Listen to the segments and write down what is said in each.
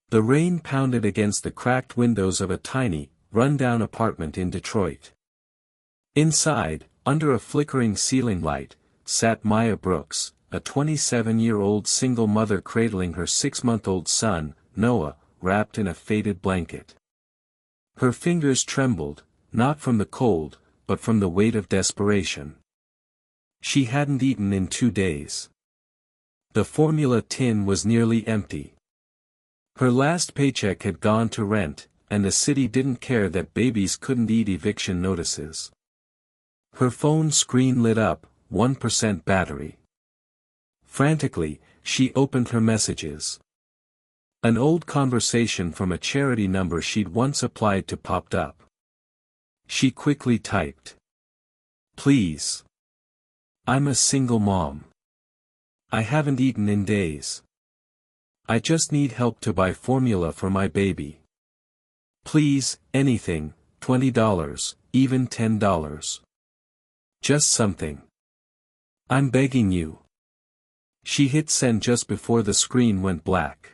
The rain pounded against the cracked windows of a tiny, run-down apartment in Detroit. Inside, under a flickering ceiling light, sat Maya Brooks, a 27-year-old single mother cradling her 6-month-old son, Noah, wrapped in a faded blanket. Her fingers trembled, not from the cold, but from the weight of desperation. She hadn't eaten in 2 days. The formula tin was nearly empty. Her last paycheck had gone to rent, and the city didn't care that babies couldn't eat eviction notices. Her phone screen lit up, 1% battery. Frantically, she opened her messages. An old conversation from a charity number she'd once applied to popped up. She quickly typed. "Please. I'm a single mom. I haven't eaten in days. I just need help to buy formula for my baby. Please, anything, $20, even $10. Just something. I'm begging you." She hit send just before the screen went black.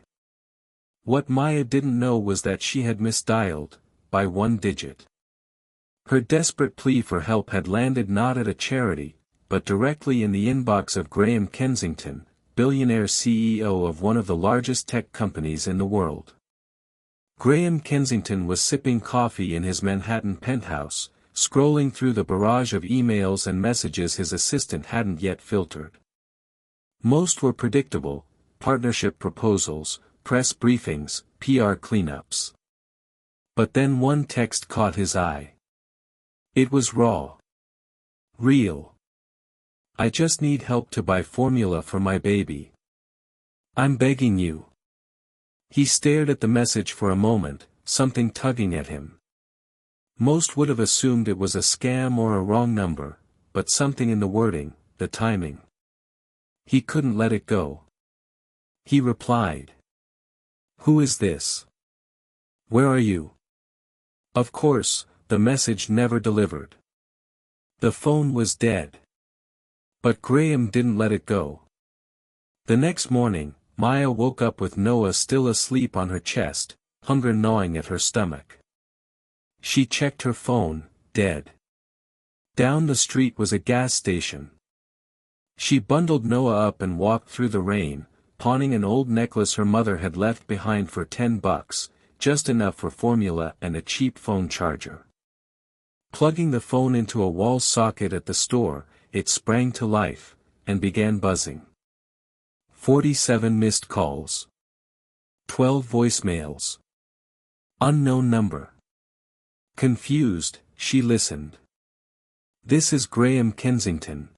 What Maya didn't know was that she had misdialed, by 1 digit. Her desperate plea for help had landed not at a charity, but directly in the inbox of Graham Kensington, billionaire CEO of one of the largest tech companies in the world. Graham Kensington was sipping coffee in his Manhattan penthouse, scrolling through the barrage of emails and messages his assistant hadn't yet filtered. Most were predictable: partnership proposals, press briefings, PR cleanups. But then one text caught his eye. It was raw. Real. "I just need help to buy formula for my baby. I'm begging you." He stared at the message for a moment, something tugging at him. Most would have assumed it was a scam or a wrong number, but something in the wording, the timing. He couldn't let it go. He replied. "Who is this? Where are you?" Of course, the message never delivered. The phone was dead. But Graham didn't let it go. The next morning, Maya woke up with Noah still asleep on her chest, hunger gnawing at her stomach. She checked her phone, dead. Down the street was a gas station. She bundled Noah up and walked through the rain, pawning an old necklace her mother had left behind for $10, just enough for formula and a cheap phone charger. Plugging the phone into a wall socket at the store, it sprang to life, and began buzzing. 47 missed calls. 12 voicemails. Unknown number. Confused, she listened. "This is Graham Kensington.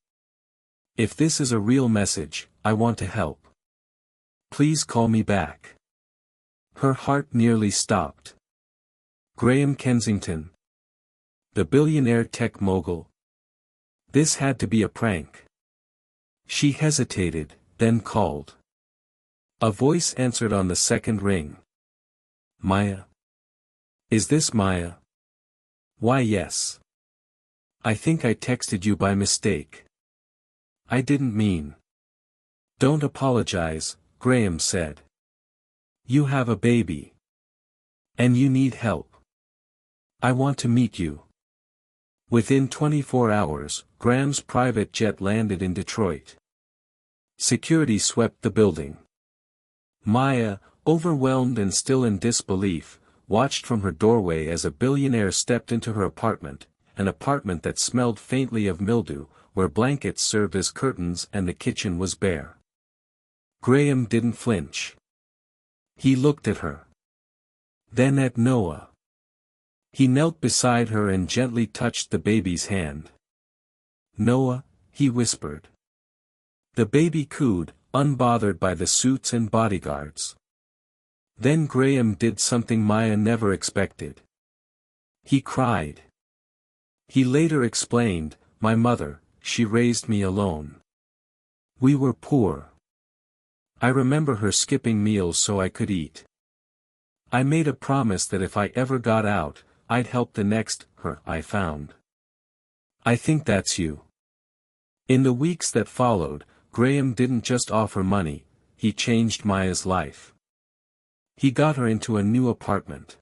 If this is a real message, I want to help. Please call me back." Her heart nearly stopped. Graham Kensington. The billionaire tech mogul. This had to be a prank. She hesitated, then called. A voice answered on the second ring. "Maya? Is this Maya?" "Why, yes. I think I texted you by mistake. I didn't mean." "Don't apologize," Graham said. "You have a baby. And you need help. I want to meet you." Within 24 hours, Graham's private jet landed in Detroit. Security swept the building. Maya, overwhelmed and still in disbelief, watched from her doorway as a billionaire stepped into her apartment, an apartment that smelled faintly of mildew, where blankets served as curtains and the kitchen was bare. Graham didn't flinch. He looked at her. Then at Noah. He knelt beside her and gently touched the baby's hand. "Noah," he whispered. The baby cooed, unbothered by the suits and bodyguards. Then Graham did something Maya never expected. He cried. He later explained, "My mother, she raised me alone. We were poor. I remember her skipping meals so I could eat. I made a promise that if I ever got out, I'd help the next her I found. I think that's you." In the weeks that followed, Graham didn't just offer money, he changed Maya's life. He got her into a new apartment.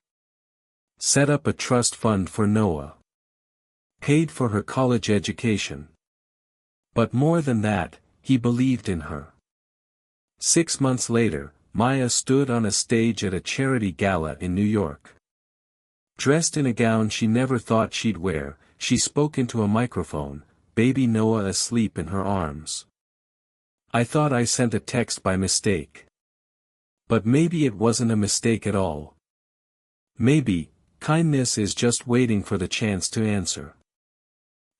Set up a trust fund for Noah. Paid for her college education. But more than that, he believed in her. 6 months later, Maya stood on a stage at a charity gala in New York. Dressed in a gown she never thought she'd wear, she spoke into a microphone, baby Noah asleep in her arms. I thought I sent a text by mistake. But maybe it wasn't a mistake at all. Maybe, kindness is just waiting for the chance to answer.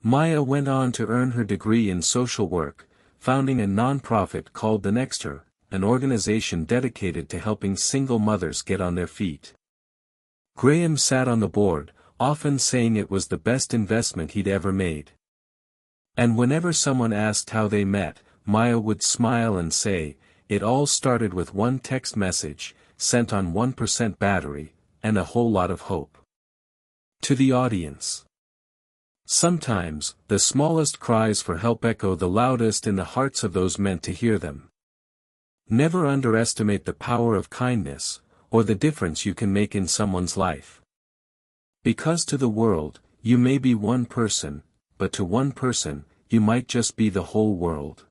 Maya went on to earn her degree in social work, founding a non-profit called The Next Her, an organization dedicated to helping single mothers get on their feet. Graham sat on the board, often saying it was the best investment he'd ever made. And whenever someone asked how they met, Maya would smile and say, it all started with one text message, sent on 1% battery, and a whole lot of hope. To the audience. Sometimes, the smallest cries for help echo the loudest in the hearts of those meant to hear them. Never underestimate the power of kindness, or the difference you can make in someone's life. Because to the world, you may be one person, but to one person, you might just be the whole world.